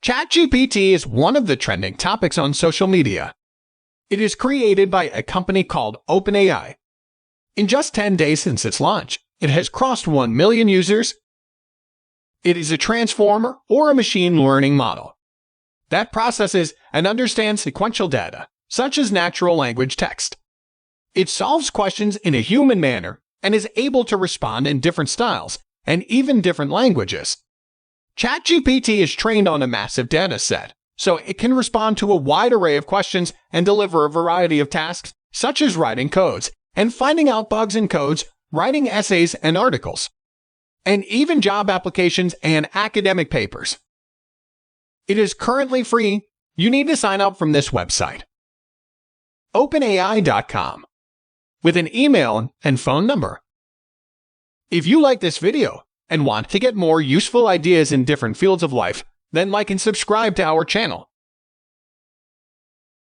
ChatGPT is one of the trending topics on social media. It is created by a company called openAI. In just 10 days since its launch, it has crossed 1 million users. It is a transformer or a machine learning model that processes and understands sequential data, such as natural language text. It solves questions in a human manner and is able to respond in different styles and even different languages. ChatGPT is trained on a massive data set, so it can respond to a wide array of questions and deliver a variety of tasks, such as writing codes and finding out bugs in codes, writing essays and articles, and even job applications and academic papers. It is currently free. You need to sign up from this website, openai.com, with an email and phone number. If you like this video and want to get more useful ideas in different fields of life, then like and subscribe to our channel.